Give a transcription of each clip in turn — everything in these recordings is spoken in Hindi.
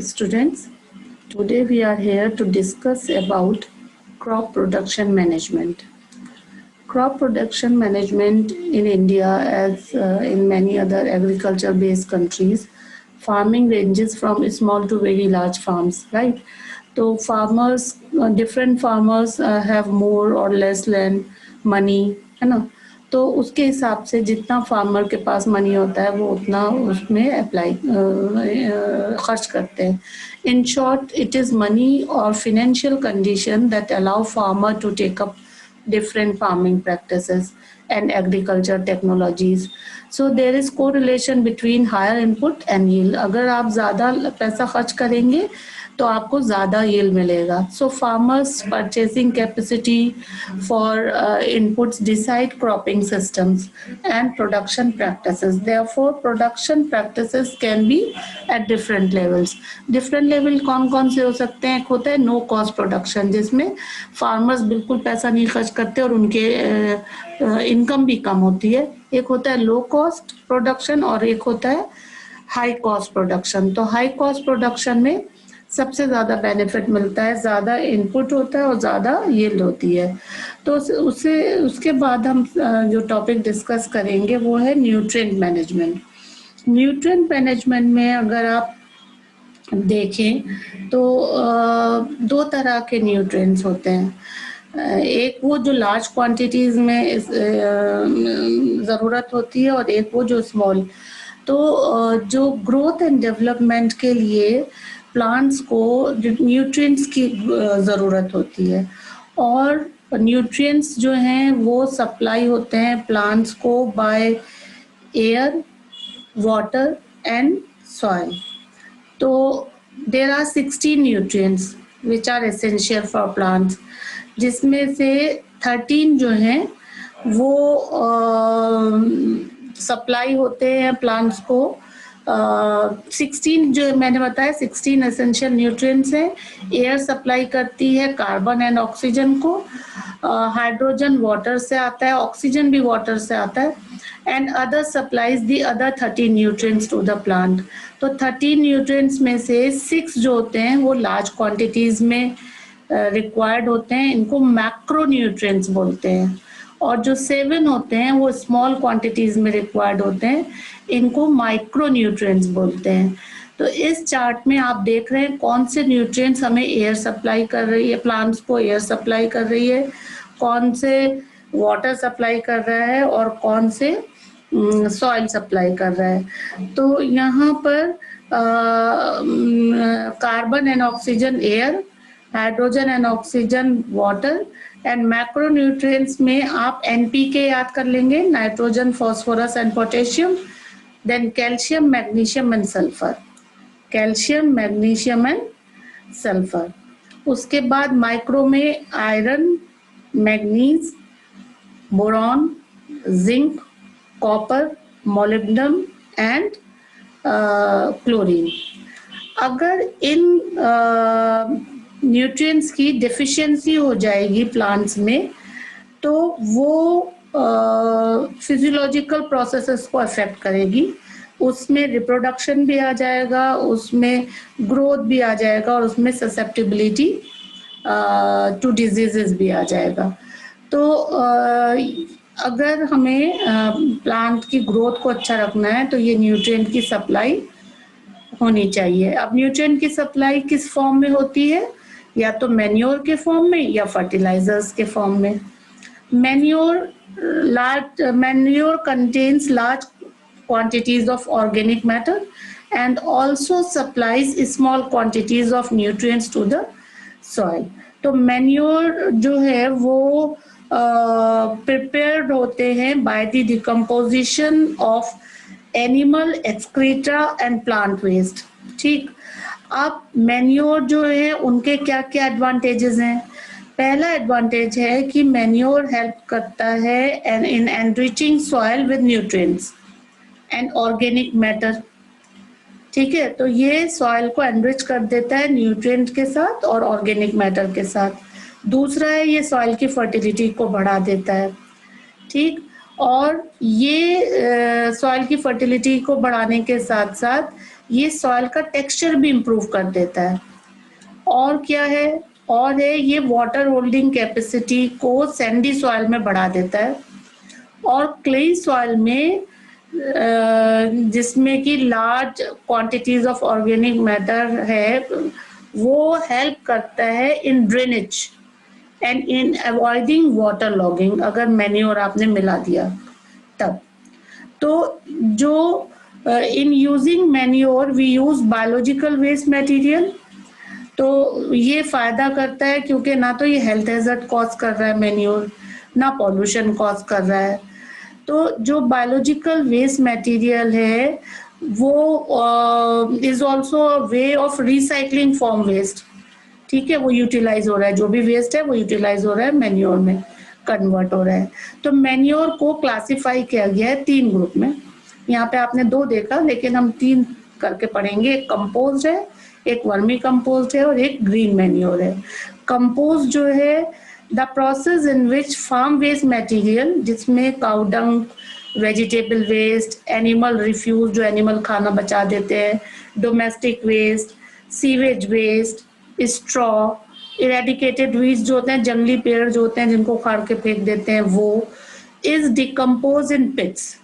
Students, today we are here to discuss about crop production management. Crop production management in India, as in many other agriculture-based countries, farming ranges from small to very large farms, right? So farmers, different farmers have more or less land, money, है ना? तो उसके हिसाब से जितना फार्मर के पास मनी होता है वो उतना उसमें अप्लाई खर्च करते हैं. In short, it is money और financial condition that allow farmer to take up different farming practices and agriculture technologies. So there is correlation between higher input and yield. अगर आप ज़्यादा पैसा खर्च करेंगे तो आपको ज़्यादा yield मिलेगा. So farmers purchasing capacity for inputs decide cropping systems and production practices. Therefore, production practices can be at different levels. Different level कौन-कौन से हो सकते हैं? एक होता है no cost production, जिसमें farmers बिल्कुल पैसा नहीं खर्च करते और उनके इनकम भी कम होती है. एक होता है लो कॉस्ट प्रोडक्शन और एक होता है हाई कॉस्ट प्रोडक्शन. तो हाई कॉस्ट प्रोडक्शन में सबसे ज़्यादा बेनिफिट मिलता है, ज़्यादा इनपुट होता है और ज़्यादा यील्ड होती है. तो उसके बाद हम जो टॉपिक डिस्कस करेंगे वो है न्यूट्रिएंट मैनेजमेंट. न्यूट्रिएंट मैनेजमेंट में अगर आप देखें तो दो तरह के न्यूट्रिएंट्स होते हैं. एक वो जो लार्ज क्वांटिटीज़ में ज़रूरत होती है और एक वो जो स्मॉल. तो जो ग्रोथ एंड डेवलपमेंट के लिए प्लांट्स को न्यूट्रिएंट्स की ज़रूरत होती है और न्यूट्रिएंट्स जो हैं वो सप्लाई होते हैं प्लांट्स को by air, water and soil. तो there are 16 nutrients which are essential for plants, जिसमें से 13 जो हैं वो सप्लाई होते हैं प्लांट्स को. 16 जो मैंने बताया 16 एसेंशियल न्यूट्रिएंट्स हैं. एयर सप्लाई करती है कार्बन एंड ऑक्सीजन को, हाइड्रोजन वाटर से आता है, ऑक्सीजन भी वाटर से आता है, and other supplies the other 13 nutrients to the plant. तो 13 न्यूट्रिएंट्स में से 6 जो होते हैं वो लार्ज क्वांटिटीज़ में रिक्वायर्ड होते हैं, इनको मैक्रो न्यूट्रिएंट्स बोलते हैं. और जो 7 होते हैं वो स्मॉल क्वांटिटीज़ में रिक्वायर्ड होते हैं, इनको माइक्रो न्यूट्रिएंट्स बोलते हैं. तो इस चार्ट में आप देख रहे हैं कौन से न्यूट्रिएंट्स हमें एयर सप्लाई कर रही है, प्लांट्स को एयर सप्लाई कर रही है, कौन से वाटर सप्लाई कर रहा है और कौन से सॉइल सप्लाई कर रहा है. तो यहाँ पर carbon and oxygen air, hydrogen and oxygen water, and macronutrients में आप एनपीके याद कर लेंगे, nitrogen, phosphorus and potassium, then calcium, magnesium and sulphur. Calcium, magnesium and sulphur. उसके बाद माइक्रो में iron, manganese, boron, zinc, copper, molybdenum and chlorine. अगर इन न्यूट्रिएंट्स की डेफिशिएंसी हो जाएगी प्लांट्स में तो वो फिजियोलॉजिकल प्रोसेसेस को अफेक्ट करेगी. उसमें रिप्रोडक्शन भी आ जाएगा, उसमें ग्रोथ भी आ जाएगा और उसमें ससेप्टिबिलिटी टू डिजीजेस भी आ जाएगा. तो अगर हमें प्लांट की ग्रोथ को अच्छा रखना है तो ये न्यूट्रिएंट की सप्लाई होनी चाहिए. अब न्यूट्रिएंट की सप्लाई किस फॉर्म में होती है? या तो मैन्योर के फॉर्म में या फर्टिलाइजर्स के फॉर्म में. Manure contains large quantities of organic matter and also supplies small quantities of nutrients to the soil. तो मैन्योर जो है वो prepared होते हैं by the decomposition of animal excreta and plant waste. ठीक. अब मैन्योर जो है उनके क्या क्या एडवांटेजेस हैं? पहला एडवांटेज है कि मैन्योर हेल्प करता है in enriching soil with nutrients and organic matter. ठीक है, तो ये सॉइल को एनरिच कर देता है न्यूट्रिएंट के साथ और ऑर्गेनिक मैटर के साथ. दूसरा है ये सॉइल की फर्टिलिटी को बढ़ा देता है. ठीक, और ये सॉइल की फर्टिलिटी को बढ़ाने के साथ साथ ये सॉइल का टेक्सचर भी इम्प्रूव कर देता है। और क्या है, और है ये वाटर होल्डिंग कैपेसिटी को सैंडी सॉइल में बढ़ा देता है। और क्ले सॉइल में जिसमें कि large quantities of organic matter है, वो हेल्प करता है in drainage and in avoiding water logging, अगर मैन्योर आपने मिला दिया तब। तो जो in using manure we use biological waste material, तो ये फायदा करता है क्योंकि ना तो ये हेल्थ हैजर्ड कॉज कर रहा है मैन्योर, ना पॉल्यूशन कॉज कर रहा है। तो जो बायोलॉजिकल वेस्ट मटेरियल है वो is also a way of recycling form waste, ठीक है, वो यूटिलाइज हो रहा है, जो भी वेस्ट है वो यूटिलाइज हो रहा है, मैन्योर में कन्वर्ट हो रहा है। तो मैन्योर को क्लासिफाई किया गया है 3 ग्रुप में। यहाँ पे आपने 2 देखा, लेकिन हम 3 करके पढ़ेंगे। एक कंपोज्ड है, एक वर्मी कंपोज्ड है और एक ग्रीन मैन्योर है। कंपोज्ड जो है the process in which farm waste material, जिसमें cow dung, vegetable waste, animal refuse जो एनिमल खाना बचा देते हैं, domestic waste, sewage waste, straw, eradicated weeds जो होते हैं, जंगली पेड़ जो होते हैं जिनको उखाड़ के फेंक देते हैं, वो इज डिकम्पोज इन पिट्स।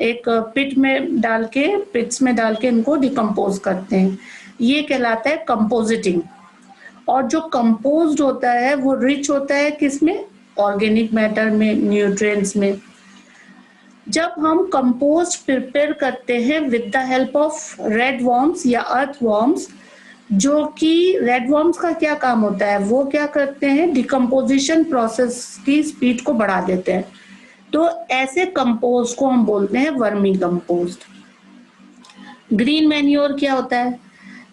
एक पिट्स में डाल के इनको डिकम्पोज करते हैं, ये कहलाता है कंपोजिटिंग। और जो कंपोज्ड होता है वो रिच होता है किसमें, ऑर्गेनिक मैटर में, न्यूट्रिएंट्स में। जब हम कंपोस्ट प्रिपेयर करते हैं with the help of red worms या अर्थ वॉर्म्स, जो कि रेड वॉर्म्स का क्या काम होता है, वो क्या करते हैं, डिकम्पोजिशन प्रोसेस की स्पीड को बढ़ा देते हैं। तो ऐसे कंपोस्ट को हम बोलते हैं वर्मी कंपोस्ट। ग्रीन मैन्योर क्या होता है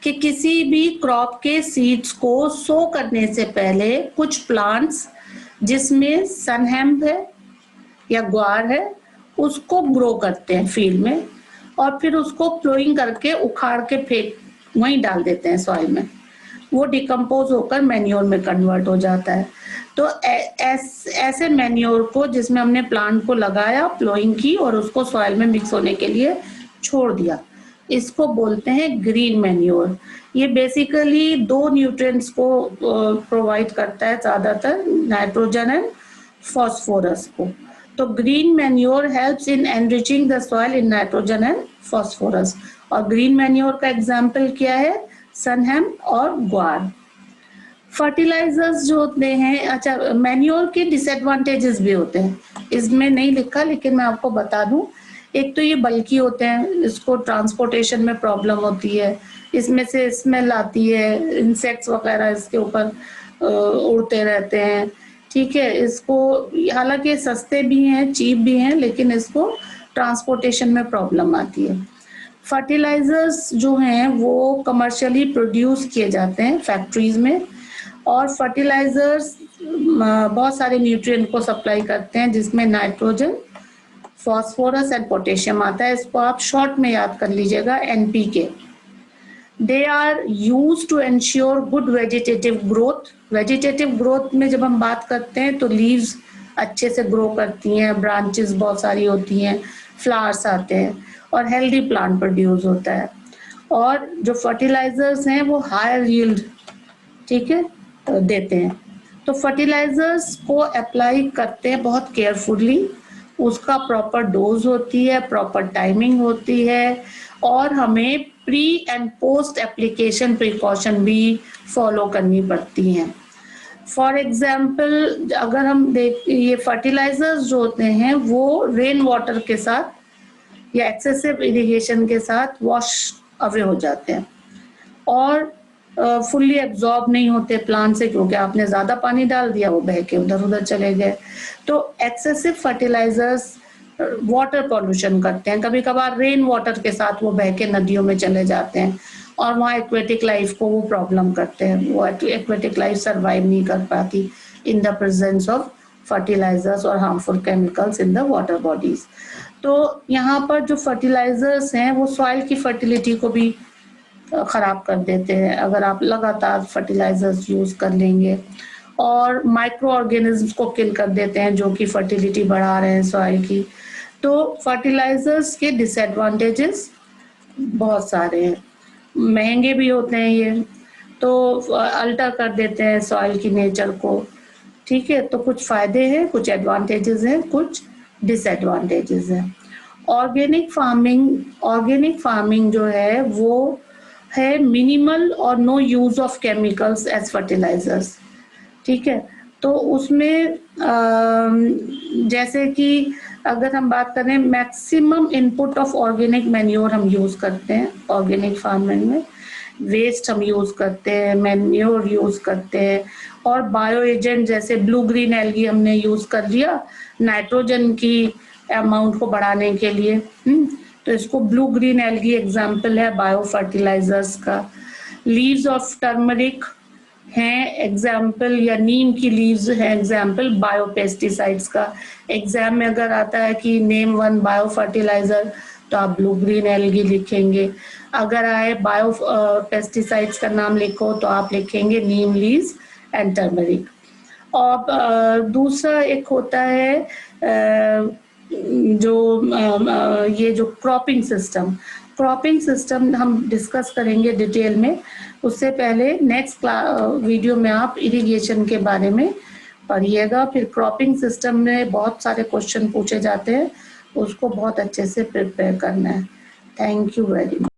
कि किसी भी क्रॉप के सीड्स को सो करने से पहले कुछ प्लांट्स जिसमें सनहेम्प है या ग्वार है उसको ग्रो करते हैं फील्ड में, और फिर उसको प्लोइंग करके उखाड़ के फेंक वहीं डाल देते हैं सॉइल में, वो डिकम्पोज होकर मैन्योर में कन्वर्ट हो जाता है। तो ऐसे मैन्योर को जिसमें हमने प्लांट को लगाया, प्लोइंग की और उसको सॉइल में मिक्स होने के लिए छोड़ दिया, इसको बोलते हैं ग्रीन मैन्योर। ये बेसिकली 2 न्यूट्रिएंट्स को प्रोवाइड करता है, ज्यादातर नाइट्रोजन एंड फॉस्फोरस को। तो green manure helps in enriching the soil in nitrogen and phosphorus. और ग्रीन मैन्योर का एग्जाम्पल क्या है, सनहेम्प और ग्वार। फर्टिलाइजर्स जो होते हैं, अच्छा मैन्योर के डिसएडवांटेजेस भी होते हैं, इसमें नहीं लिखा लेकिन मैं आपको बता दूं। एक तो ये बल्की होते हैं, इसको ट्रांसपोर्टेशन में प्रॉब्लम होती है, इसमें से स्मेल आती है, इंसेक्ट्स वगैरह इसके ऊपर उड़ते रहते हैं, ठीक है। इसको हालांकि सस्ते भी हैं, चीप भी हैं, लेकिन इसको ट्रांसपोर्टेशन में प्रॉब्लम आती है। फर्टिलाइजर्स जो हैं वो कमर्शियली प्रोड्यूस किए जाते हैं फैक्ट्रीज में, और फर्टिलाइजर्स बहुत सारे न्यूट्रिएंट को सप्लाई करते हैं जिसमें नाइट्रोजन, फॉस्फोरस एंड पोटेशियम आता है। इसको आप शॉर्ट में याद कर लीजिएगा, NPK. They are used to ensure good vegetative growth. Vegetative growth में जब हम बात करते हैं तो लीव्स अच्छे से ग्रो करती हैं, ब्रांचेस बहुत सारी होती हैं, फ्लावर्स आते हैं और हेल्दी प्लांट प्रोड्यूस होता है। और जो फर्टिलाइजर्स हैं वो हायर यील्ड, ठीक है, देते हैं। तो फर्टिलाइजर्स को अप्लाई करते हैं बहुत केयरफुली, उसका प्रॉपर डोज होती है, प्रॉपर टाइमिंग होती है, और हमें pre and post application precaution भी फॉलो करनी पड़ती हैं। फॉर एग्जाम्पल अगर हम ये फर्टिलाइजर्स जो होते हैं वो रेन वाटर के साथ या एक्सेसिव इरिगेशन के साथ वॉश अवे हो जाते हैं और फुल्ली एब्जॉर्ब नहीं होते प्लांट से, क्योंकि आपने ज्यादा पानी डाल दिया, वो बह के उधर उधर चले गए। तो एक्सेसिव फर्टिलाइजर्स वाटर पॉल्यूशन करते हैं, कभी कभार रेन वाटर के साथ वो बह के नदियों में चले जाते हैं और वहाँ एक्वेटिक लाइफ को वो प्रॉब्लम करते हैं, वो एक्वेटिक लाइफ सर्वाइव नहीं कर पाती in the presence of fertilizers और harmful chemicals in the water bodies. तो यहाँ पर जो फर्टिलाइजर्स हैं वो सॉइल की फर्टिलिटी को भी खराब कर देते हैं अगर आप लगातार फर्टिलाइजर्स यूज कर लेंगे, और माइक्रो ऑर्गेनिज्म्स को किल कर देते हैं जो कि फर्टिलिटी बढ़ा रहे हैं सॉइल की। तो फर्टिलाइजर्स के डिसएडवांटेजेस बहुत सारे हैं, महंगे भी होते हैं ये, तो अल्टर कर देते हैं सॉइल की नेचर को। ठीक है, तो कुछ फायदे हैं, कुछ एडवांटेजेस हैं, कुछ डिसएडवांटेजेस हैं। ऑर्गेनिक फार्मिंग जो है वो है मिनिमल और no use of chemicals as fertilizers. ठीक है, तो उसमें जैसे कि अगर हम बात करें, maximum input of organic manure हम यूज़ करते हैं ऑर्गेनिक फार्मिंग में। वेस्ट हम यूज़ करते हैं, मैन्योर यूज़ करते हैं, और बायो एजेंट जैसे ब्लू ग्रीन एल्गी हमने यूज़ कर लिया नाइट्रोजन की अमाउंट को बढ़ाने के लिए। तो इसको ब्लू ग्रीन एल्गी एग्जाम्पल है बायो फर्टिलाइजर्स का। लीव्स ऑफ टर्मरिक हैं एग्जाम्पल, या नीम की लीव्स है एग्जाम्पल बायोपेस्टिसाइड्स का। एग्जाम में अगर आता है कि नेम वन बायो फर्टिलाइजर, तो आप ब्लू ग्रीन एल्गी लिखेंगे। अगर आए बायो पेस्टिसाइड्स का नाम लिखो तो आप लिखेंगे नीम लीव्स एंड टर्मरिक। और दूसरा एक होता है ये जो क्रॉपिंग सिस्टम हम डिस्कस करेंगे डिटेल में। उससे पहले नेक्स्ट वीडियो में आप इरिगेशन के बारे में पढ़िएगा। फिर क्रॉपिंग सिस्टम में बहुत सारे क्वेश्चन पूछे जाते हैं, उसको बहुत अच्छे से प्रिपेयर करना है। Thank you very much.